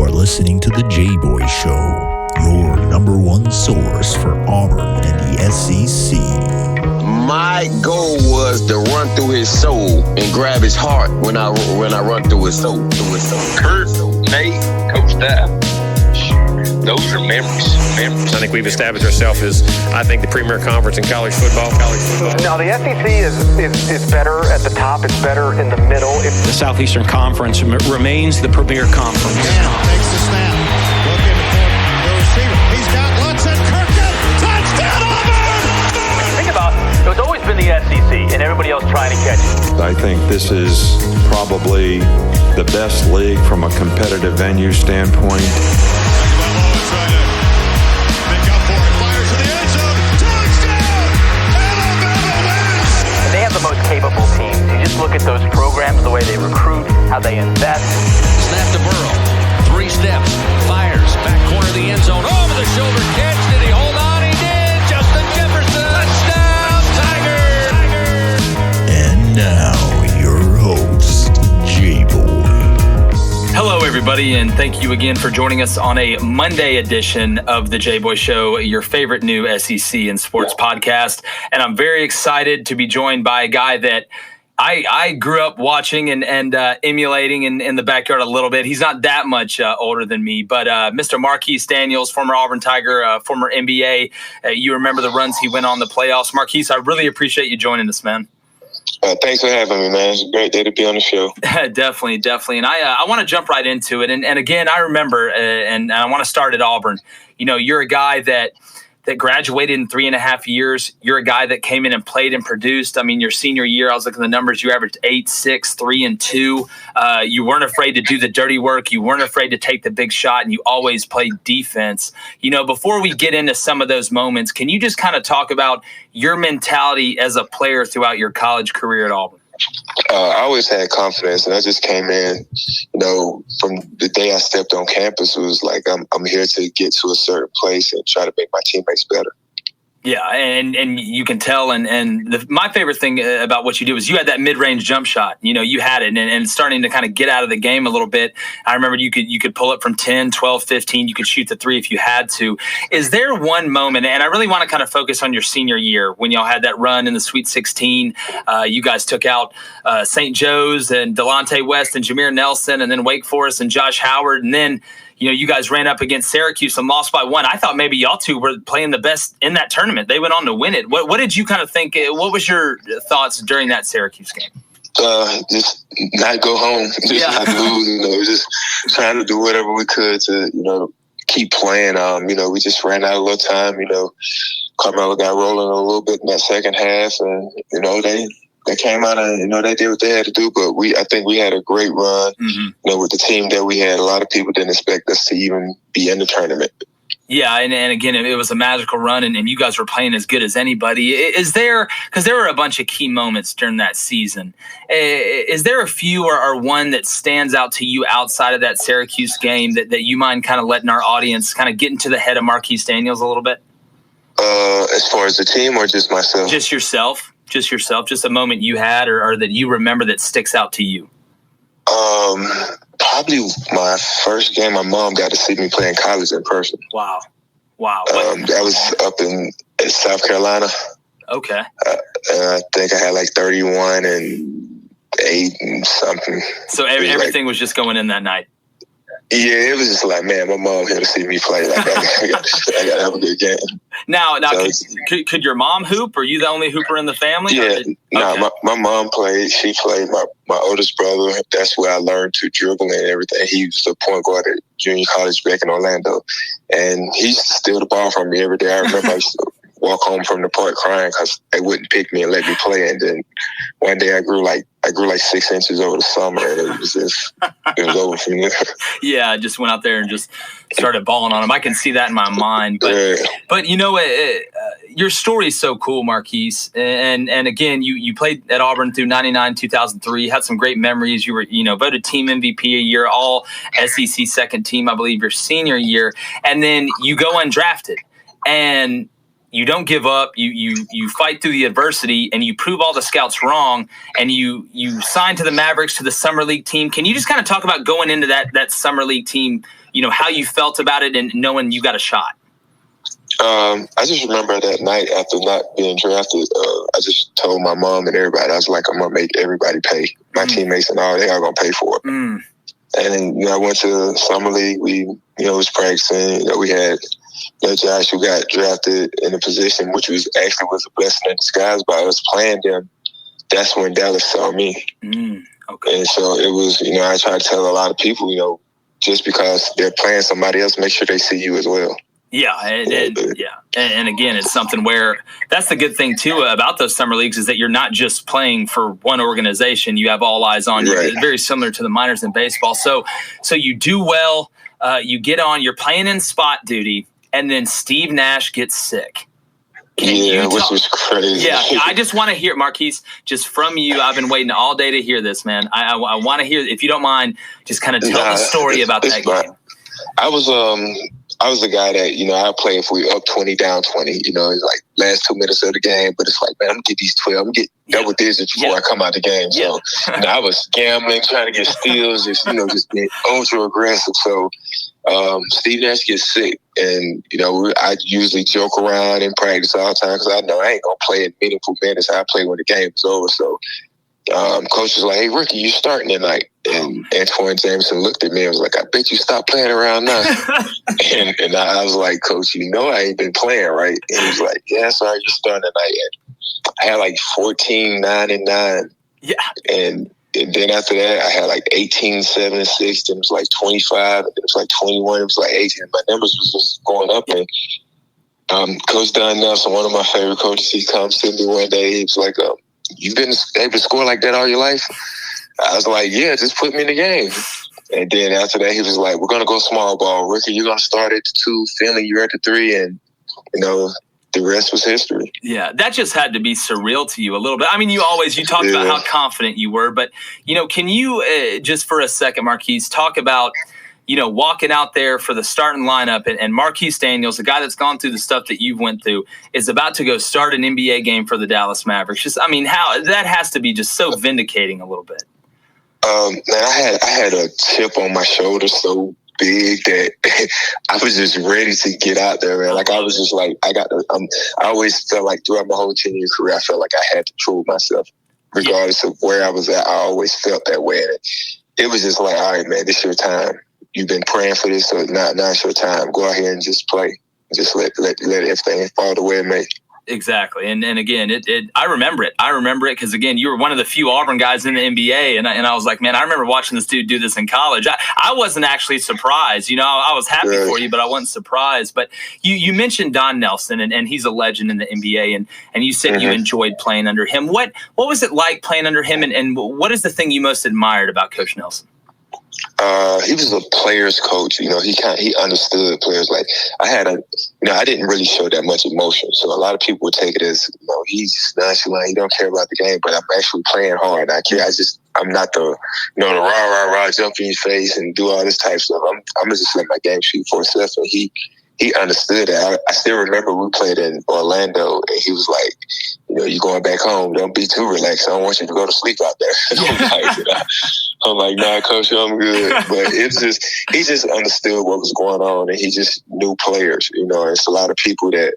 are listening to the Jboy Show, your number one source for Auburn and the SEC. My goal was to run through his soul and grab his heart when I run through his soul. Kurt, Nate, Coach Dab. Those are memories. I think we've established ourselves as, I think, the premier conference in college football. Now, the SEC is better at the top. It's better in the middle. The Southeastern Conference remains the premier conference. Now takes the snap. Looking for the receiver. He's got Lutz and Kirkland. Touchdown, Auburn! Think about it. It's always been the SEC and everybody else trying to catch it. I think this is probably the best league from a competitive venue standpoint. They have the most capable teams. You just look at those programs, the way they recruit, how they invest. Snap to Burrow. 3 steps. Fires. Back corner of the end zone. Over the shoulder catch. Did he hold on? He did. Justin Jefferson. Touchdown, Tiger. And now, your host, Jboy. Hello, everybody, and thank you again for joining us on a Monday edition of the Jboy Show, your favorite new SEC and sports podcast. And I'm very excited to be joined by a guy that I grew up watching and emulating in the backyard a little bit. He's not that much older than me, but Mr. Marquis Daniels, former Auburn Tiger, former NBA. You remember the runs he went on the playoffs. Marquis, I really appreciate you joining us, man. Thanks for having me, man. It's a great day to be on the show. Definitely. And I want to jump right into it. And again, I remember, and I want to start at Auburn. You know, you're a guy that graduated in 3.5 years. You're a guy that came in and played and produced. I mean, your senior year, I was looking at the numbers. You averaged 8, 6, 3, and 2. You weren't afraid to do the dirty work. You weren't afraid to take the big shot, and you always played defense. You know, before we get into some of those moments, can you just kind of talk about your mentality as a player throughout your college career at Auburn? I always had confidence, and I just came in, you know, from the day I stepped on campus, it was like I'm here to get to a certain place and try to make my teammates better. Yeah, and you can tell, and my favorite thing about what you did was you had that mid-range jump shot. You know, you had it, and starting to kind of get out of the game a little bit. I remember you could pull it from 10, 12, 15. You could shoot the 3 if you had to. Is there one moment, and I really want to kind of focus on your senior year when y'all had that run in the Sweet 16. You guys took out St. Joe's and Delonte West and Jameer Nelson, and then Wake Forest and Josh Howard, and then you know, you guys ran up against Syracuse and lost by 1. I thought maybe y'all two were playing the best in that tournament. They went on to win it. What did you kind of think? What was your thoughts during that Syracuse game? Just not go home, just not lose. You know, just trying to do whatever we could to, you know, keep playing. You know, we just ran out a little time. You know, Carmelo got rolling a little bit in that second half, and you know they came out and, you know, they did what they had to do, but I think we had a great run. Mm-hmm. You know, with the team that we had, a lot of people didn't expect us to even be in the tournament. Yeah, and again, it was a magical run, and you guys were playing as good as anybody. Is there, because there were a bunch of key moments during that season, is there a few or one that stands out to you outside of that Syracuse game that you mind kind of letting our audience kind of get into the head of Marquis Daniels a little bit? As far as the team or just myself? Just yourself, just a moment you had or that you remember that sticks out to you. Probably my first game, my mom got to see me play in college in person. Wow. That was up in South Carolina. Okay. I think I had like 31 and 8 and something. So everything was just going in that night. Yeah, it was just like, man, my mom here to see me play. Like, I got to have a good game. Now, could your mom hoop? Are you the only hooper in the family? Yeah, my mom played. She played. My oldest brother, that's where I learned to dribble and everything. He was the point guard at junior college back in Orlando. And he used to steal the ball from me every day. I remember I used to walk home from the park crying because they wouldn't pick me and let me play. And then one day I grew like 6 inches over the summer, and it was over from there. Yeah, I just went out there and just started balling on him. I can see that in my mind. But you know, your story is so cool, Marquis. And again, you played at Auburn through 99, 2003, had some great memories. You were, voted team MVP a year, all SEC second team, I believe, your senior year. And then you go undrafted. And you don't give up, you fight through the adversity, and you prove all the scouts wrong, and you sign to the Mavericks, to the Summer League team. Can you just kind of talk about going into that Summer League team, how you felt about it and knowing you got a shot? I just remember that night after not being drafted, I just told my mom and everybody, I was like, I'm going to make everybody pay. My teammates and all, they are going to pay for it. And then, I went to Summer League. We, was practicing. We had Josh, who got drafted in a position which was a blessing in disguise by us playing them. That's when Dallas saw me. Okay. And so it was, I try to tell a lot of people, just because they're playing somebody else, make sure they see you as well. Yeah, and again, it's something where that's the good thing too about those summer leagues is that you're not just playing for one organization; you have all eyes on you. Right. Very similar to the minors in baseball. So you do well, you get on, you're playing in spot duty, and then Steve Nash gets sick. Which was crazy. Yeah, I just want to hear, Marquis, just from you. I've been waiting all day to hear this, man. I want to hear, if you don't mind, just kind of tell the story about that game. I was the guy that, I play if we up 20, down 20, it's like last 2 minutes of the game, but it's like, man, I'm going to get these 12, I'm going to get double digits before I come out the game. So I was gambling, trying to get steals, just being ultra aggressive. So Steve Nash gets sick, and, I usually joke around in practice all the time because I know I ain't going to play in meaningful minutes. I play when the game is over. So coach was like, hey, Ricky, you starting tonight? And Antoine Jameson looked at me and was like, I bet you stop playing around now. and I was like, Coach, I ain't been playing, right? And he was like, yeah, sorry, you're starting tonight. And I had like 14, 9, and 9. Yeah. And then after that, I had like 18, 7, and 6. Then it was like 25. It was like 21. It was like 18. My numbers was just going up. And Coach Don Nelson, one of my favorite coaches, he comes to me one day. He was like, you've been able to score like that all your life? I was like, yeah, just put me in the game. And then after that, he was like, we're going to go small ball. Ricky, you're going to start at the 2, Finley, you're at the 3, and, the rest was history. Yeah, that just had to be surreal to you a little bit. I mean, you talked about how confident you were, but, can you just for a second, Marquis, talk about, walking out there for the starting lineup and Marquis Daniels, the guy that's gone through the stuff that you've went through, is about to go start an NBA game for the Dallas Mavericks. How that has to be just so vindicating a little bit. Man, I had a chip on my shoulder so big that I was just ready to get out there, man. Like I was just like, I always felt like throughout my whole 10-year career, I felt like I had to prove myself, regardless of where I was at. I always felt that way. And it was just like, all right, man, this is your time. You've been praying for this, so now it's your time. Go out here and just play. Just let everything fall the way it may. Exactly. And again, I remember it. I remember it because, again, you were one of the few Auburn guys in the NBA. And I was like, man, I remember watching this dude do this in college. I wasn't actually surprised. I was happy for you, but I wasn't surprised. But you mentioned Don Nelson, and he's a legend in the NBA. And you said you enjoyed playing under him. What was it like playing under him? And what is the thing you most admired about Coach Nelson? He was a player's coach. He understood players. Like I didn't really show that much emotion. So a lot of people would take it as, he's nonchalant. He don't care about the game, but I'm actually playing hard. I'm not the, the rah, jump in your face and do all this type of stuff. I'm going to just let my game speak for itself. And he understood that. I still remember we played in Orlando, and he was like, you're going back home. Don't be too relaxed. I don't want you to go to sleep out there. I'm like, nah, Coach, I'm good. But he just understood what was going on, and he just knew players. It's a lot of people that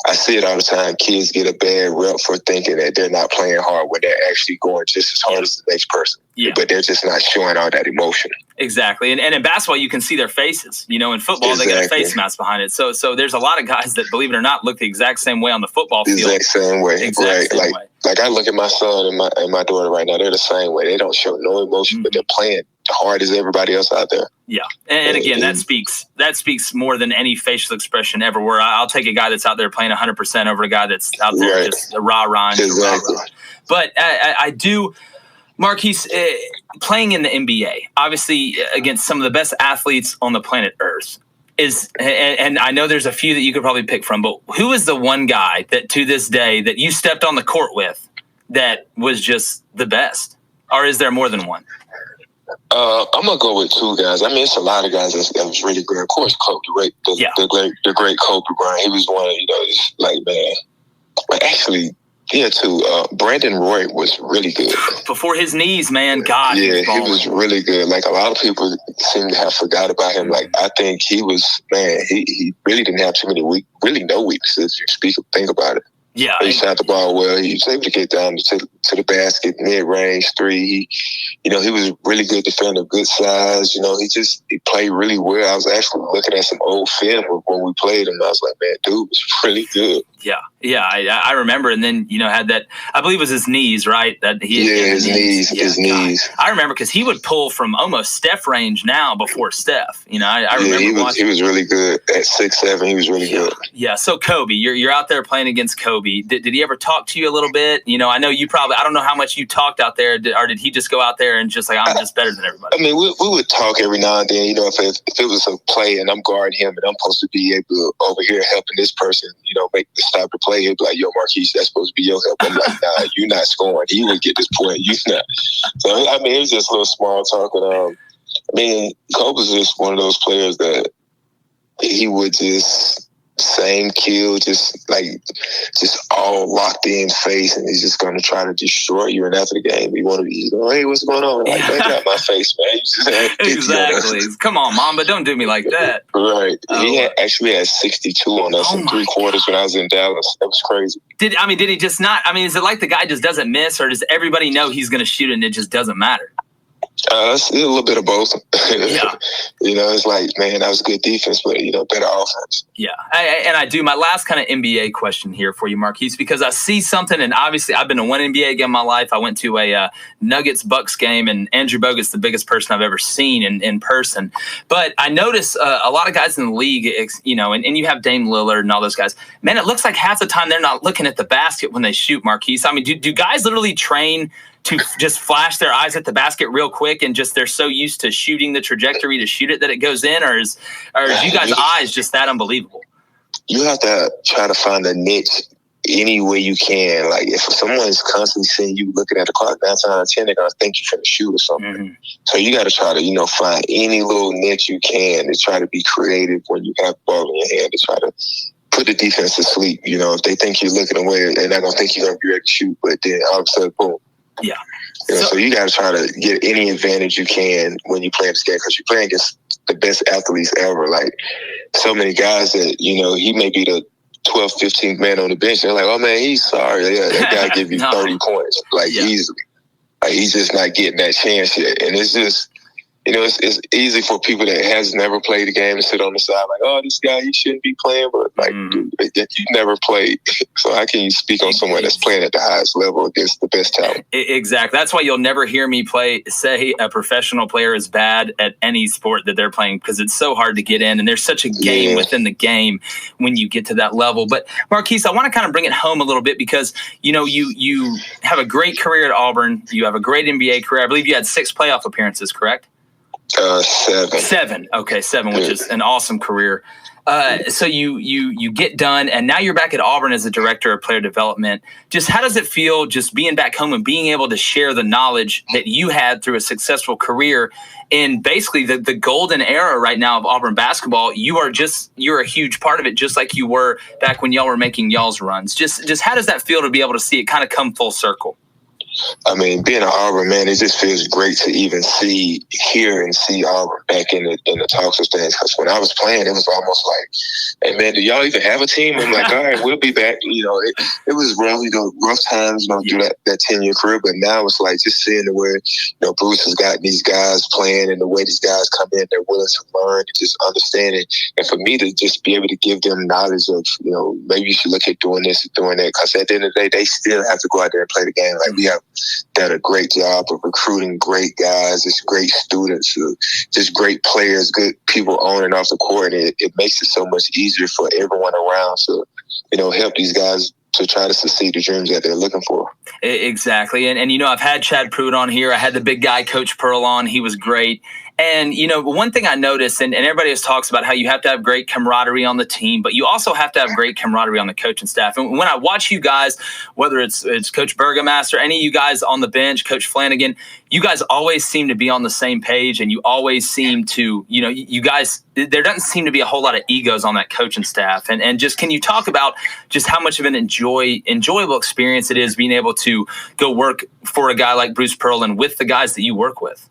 I see it all the time. Kids get a bad rep for thinking that they're not playing hard when they're actually going just as hard as the next person. Yeah. But they're just not showing all that emotion. Exactly. And in basketball, you can see their faces. In football, They got a face mask behind it. So there's a lot of guys that, believe it or not, look the exact same way on the football field. Exact same way. Like I look at my son and my daughter right now, they're the same way. They don't show no emotion, but they're playing hard as everybody else out there. Yeah. And again, that speaks more than any facial expression ever were. I'll take a guy that's out there playing 100% over a guy that's out there just rah-rah. Exactly. But I do, Marquis, playing in the NBA, obviously against some of the best athletes on the planet Earth, and I know there's a few that you could probably pick from, but who is the one guy that to this day that you stepped on the court with that was just the best? Or is there more than one? I'm gonna go with two guys. I mean, it's a lot of guys that was really good. Of course, Kobe, the great Kobe Bryant. He was one of just like, man. But actually, too. Brandon Roy was really good before his knees, man. God, yeah, he was really good. Like a lot of people seem to have forgot about him. Like I think he was, man. He really didn't have too many no weaknesses. If you think about it. Yeah, he shot the ball well. He was able to get down to the basket, mid-range three. He was really good defender, good size. He played really well. I was actually looking at some old film when we played him. I was like, man, dude was really good. Yeah, I remember. And then had that. I believe it was his knees, right? His knees. I remember because he would pull from almost Steph range now before Steph. I remember watching. He was really good at 6'7". He was really good. Yeah. So Kobe, you're out there playing against Kobe. Did he ever talk to you a little bit? I know you probably. I don't know how much you talked out there, or did he just go out there and just like I'm just better than everybody? I mean, we would talk every now and then. If it was a play and I'm guarding him and I'm supposed to be able to over here helping this person, make the stop the play. He'd be like, yo, Marquis, that's supposed to be your help. I'm like, nah, you're not scoring. He would get this point. You not. So, I mean, it was just a little small talk. And, Kobe's just one of those players that he would just same kill, just all locked in face, and he's just going to try to destroy you. And after the game, you want to be, hey, what's going on? Like, that got my face, man. You just exactly. Come on, Mamba, don't do me like that. Right. He actually had 62 on us in 3 quarters when I was in Dallas. That was crazy. Did he just not? I mean, is it like the guy just doesn't miss, or does everybody know he's going to shoot it and it just doesn't matter? It's a little bit of both. Yeah. It's like, man, that was good defense, but, better offense. Yeah. And I do. My last kind of NBA question here for you, Marquis, because I see something, and obviously I've been to one NBA game in my life. I went to a Nuggets-Bucks game, and Andrew Bogut's the biggest person I've ever seen in person. But I notice a lot of guys in the league, and you have Dame Lillard and all those guys. Man, it looks like half the time they're not looking at the basket when they shoot, Marquis. I mean, do guys literally train to just flash their eyes at the basket real quick and just they're so used to shooting the trajectory to shoot it that it goes in, or is you guys' eyes just that unbelievable? You have to try to find a niche any way you can. Like if someone's constantly seeing you looking at the clock 9 times out of 10, they're gonna think you're finna shoot or something. Mm-hmm. So you got to try to find any little niche you can to try to be creative when you have the ball in your hand to try to put the defense to sleep. If they think you're looking away, they're not gonna think you're gonna be ready to shoot. But then all of a sudden, boom. Yeah. So you got to try to get any advantage you can when you play this game, because you're playing against the best athletes ever. Like so many guys that, he may be the 12th, 15th man on the bench. They're like, oh, man, he's sorry. Yeah, that guy give you 30 points, easily. Like he's just not getting that chance yet. And it's just, it's easy for people that has never played the game to sit on the side like, oh, this guy, he shouldn't be playing. But dude, you never played. So how can you speak on someone that's playing at the highest level against the best talent? Exactly. That's why you'll never hear me say a professional player is bad at any sport that they're playing, because it's so hard to get in. And there's such a game within the game when you get to that level. But Marquis, I want to kind of bring it home a little bit because, you have a great career at Auburn. You have a great NBA career. I believe you had 6 playoff appearances, correct? 7. 7. Okay, 7, which is an awesome career. So you get done, and now you're back at Auburn as a director of player development. Just how does it feel just being back home and being able to share the knowledge that you had through a successful career in basically the golden era right now of Auburn basketball? You're a huge part of it, just like you were back when y'all were making y'all's runs. Just how does that feel to be able to see it kind of come full circle? I mean, being an Auburn, man, it just feels great to even hear Auburn back in the talks of things. Because when I was playing, it was almost like, hey, man, do y'all even have a team? I'm like, all right, we'll be back. It was rough times, through that 10-year career. But now it's like just seeing the way, Bruce has got these guys playing and the way these guys come in, they're willing to learn and just understand it. And for me to just be able to give them knowledge of, maybe you should look at doing this and doing that. Because at the end of the day, they still have to go out there and play the game. Like we have done a great job of recruiting great guys, just great students, just great players, good people on and off the court. And it makes it so much easier for everyone around to, help these guys to try to succeed the dreams that they're looking for. Exactly. And I've had Chad Pruitt on here. I had the big guy, Coach Pearl, on. He was great. And, one thing I noticed, and everybody always talks about how you have to have great camaraderie on the team, but you also have to have great camaraderie on the coaching staff. And when I watch you guys, whether it's Coach Burgomaster, any of you guys on the bench, Coach Flanagan, you guys always seem to be on the same page, and you always seem to, you guys, there doesn't seem to be a whole lot of egos on that coaching staff. And just, can you talk about just how much of an enjoyable experience it is being able to go work for a guy like Bruce Pearl and with the guys that you work with?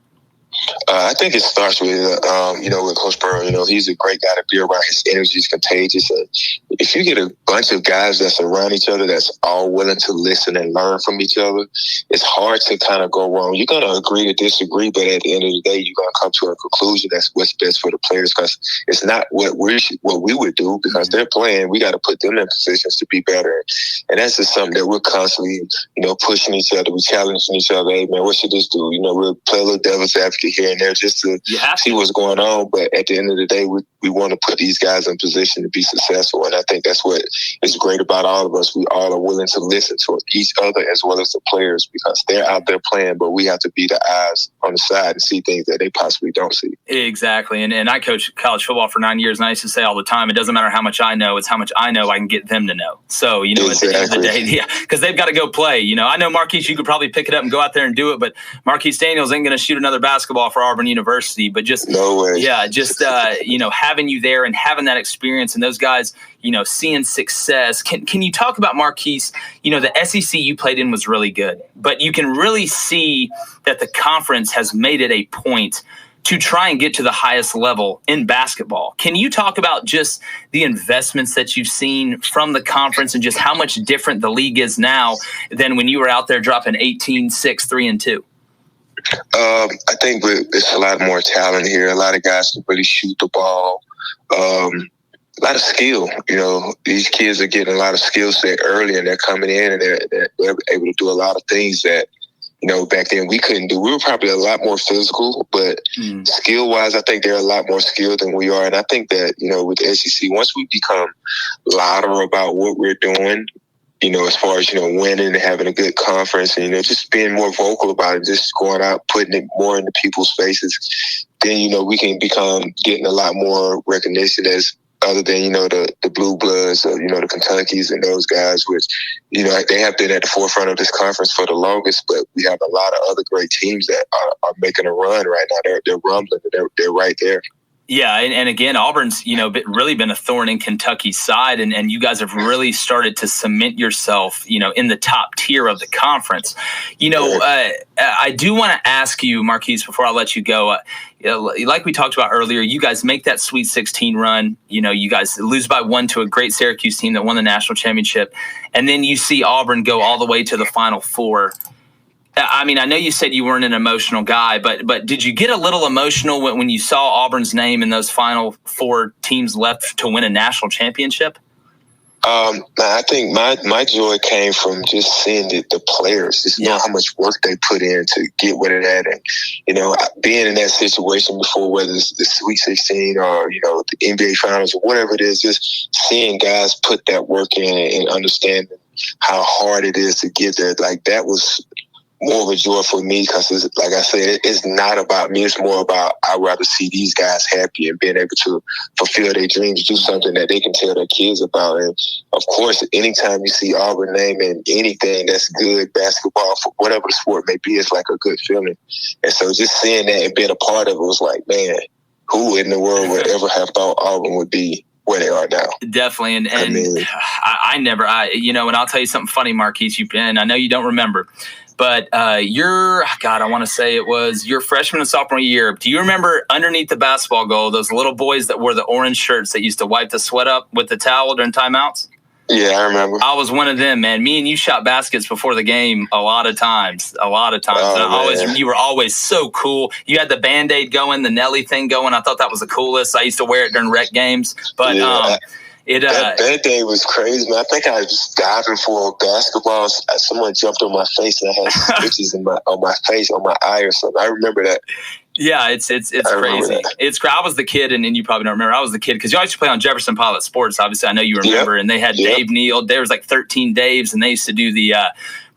I think it starts with, with Coach Pearl. He's a great guy to be around. His energy is contagious. And if you get a bunch of guys that's around each other that's all willing to listen and learn from each other, it's hard to kind of go wrong. You're going to agree to disagree, but at the end of the day, you're going to come to a conclusion that's what's best for the players, because it's not what we would do, because they're playing. We got to put them in positions to be better. And that's just something that we're constantly, pushing each other. We're challenging each other. Hey, man, what should this do? We'll play a little devil's advocate here and there just to see what's going on. But at the end of the day, we want to put these guys in position to be successful. And I think that's what is great about all of us. We all are willing to listen to each other as well as the players, because they're out there playing, but we have to be the eyes on the side and see things that they possibly don't see. Exactly. And I coached college football for 9 years, and I used to say all the time, it doesn't matter how much I know, it's how much I know I can get them to know. So, exactly. At the end of the day, because they've got to go play. I know, Marquis, you could probably pick it up and go out there and do it, but Marquis Daniels ain't going to shoot another basketball for Auburn University. But just no way. Yeah, just having you there and having that experience and those guys, seeing success. Can you talk about Marquis? The SEC you played in was really good, but you can really see that the conference has made it a point to try and get to the highest level in basketball. Can you talk about just the investments that you've seen from the conference and just how much different the league is now than when you were out there dropping 18, 6, 3, and 2? I think it's a lot more talent here. A lot of guys can really shoot the ball. A lot of skill. These kids are getting a lot of skill set early, and they're coming in and they're able to do a lot of things that, back then we couldn't do. We were probably a lot more physical, but skill-wise, I think they're a lot more skilled than we are. And I think that, with the SEC, once we become louder about what we're doing, as far as, winning and having a good conference and, just being more vocal about it, just going out, putting it more into people's faces, then, we can become getting a lot more recognition as other than, the Blue Bloods, or, the Kentuckys and those guys, which, they have been at the forefront of this conference for the longest, but we have a lot of other great teams that are making a run right now. They're rumbling. They're right there. Yeah, and again, Auburn's, really been a thorn in Kentucky's side, and you guys have really started to cement yourself, in the top tier of the conference. I do want to ask you, Marquis, before I let you go, like we talked about earlier, you guys make that Sweet 16 run. You guys lose by 1 to a great Syracuse team that won the national championship, and then you see Auburn go all the way to the Final Four. I mean, I know you said you weren't an emotional guy, but did you get a little emotional when you saw Auburn's name in those Final Four teams left to win a national championship? I think my joy came from just seeing the players, just knowing how much work they put in to get where they're at. And, being in that situation before, whether it's the Sweet 16 or, the NBA Finals or whatever it is, just seeing guys put that work in and understanding how hard it is to get there. Like, that was more of a joy for me, because, like I said, it's not about me. It's more about, I'd rather see these guys happy and being able to fulfill their dreams, do something that they can tell their kids about. And, of course, anytime you see Auburn name in anything that's good, basketball, for whatever the sport may be, it's like a good feeling. And so just seeing that and being a part of it was like, man, who in the world would ever have thought Auburn would be where they are now? Definitely. And I never, and I'll tell you something funny, Marquis, and I know you don't remember, but I want to say it was your freshman and sophomore year. Do you remember underneath the basketball goal, those little boys that wore the orange shirts that used to wipe the sweat up with the towel during timeouts? Yeah, I remember. I was one of them, man. Me and you shot baskets before the game a lot of times. Oh, and you were always so cool. You had the Band-Aid going, the Nelly thing going. I thought that was the coolest. I used to wear it during rec games. But that day was crazy, man. I think I was just diving for a basketball. Someone jumped on my face and I had stitches on my face, on my eye or something. I remember that. Yeah, it's crazy. I was the kid, and you probably don't remember. I was the kid because you used to play on Jefferson Pilot Sports. Obviously, I know you remember. Yep. And they had Dave Neal. There was like 13 Daves, and they used to do the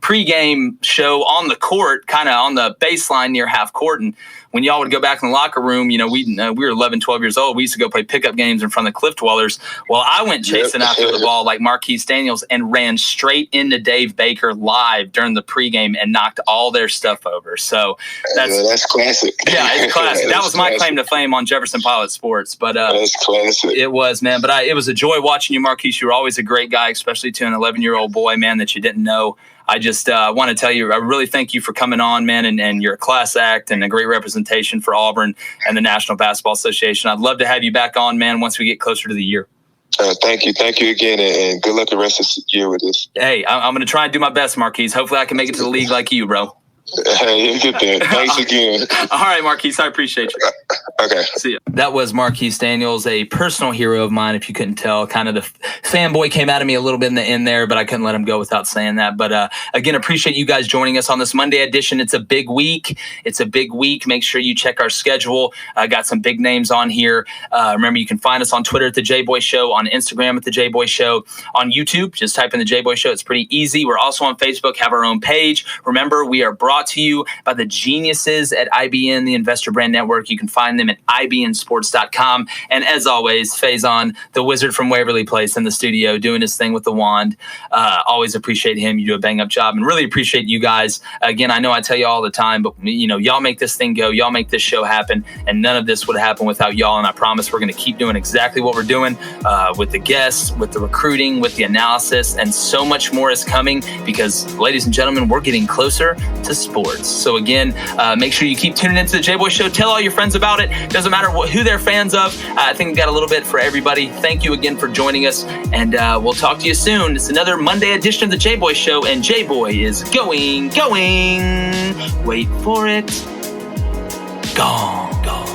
pregame show on the court, kind of on the baseline near half court. And when y'all would go back in the locker room, we were 11, 12 years old. We used to go play pickup games in front of the Cliff Dwellers. Well, I went chasing after the ball like Marquis Daniels and ran straight into Dave Baker live during the pregame and knocked all their stuff over. So that's classic. Yeah, it's classic. That was my claim to fame on Jefferson Pilot Sports. But that's classic. It was, man. But it was a joy watching you, Marquis. You were always a great guy, especially to an 11-year-old boy, man, that you didn't know. I just want to tell you, I really thank you for coming on, man, and you're a class act and a great representation for Auburn and the National Basketball Association. I'd love to have you back on, man, once we get closer to the year. Thank you again, and good luck the rest of the year with this. Hey, I'm going to try and do my best, Marquis. Hopefully I can make it to the league like you, bro. Hey, you get there. Thanks again. All right, Marquis, I appreciate you. Okay. See ya. That was Marquis Daniels, a personal hero of mine, if you couldn't tell. Kind of the fanboy came out of me a little bit in the end there, but I couldn't let him go without saying that. But again, appreciate you guys joining us on this Monday edition. It's a big week. Make sure you check our schedule. I got some big names on here. Remember, you can find us on Twitter at The Jboy Show, on Instagram at The Jboy Show, on YouTube. Just type in The Jboy Show. It's pretty easy. We're also on Facebook, have our own page. Remember, we are brought to you by the geniuses at IBN, the Investor Brand Network. You can find them at IBNsports.com. And as always, Faison, the wizard from Waverly Place in the studio, doing his thing with the wand. Always appreciate him. You do a bang-up job, and really appreciate you guys. Again, I know I tell you all the time, but y'all make this thing go. Y'all make this show happen, and none of this would happen without y'all. And I promise we're going to keep doing exactly what we're doing with the guests, with the recruiting, with the analysis, and so much more is coming because, ladies and gentlemen, we're getting closer to sports. So again, make sure you keep tuning into the Jboy Show. Tell all your friends about it. Doesn't matter who they're fans of. I think we got a little bit for everybody. Thank you again for joining us, and we'll talk to you soon. It's another Monday edition of the Jboy Show, and Jboy is going. Wait for it. Gone.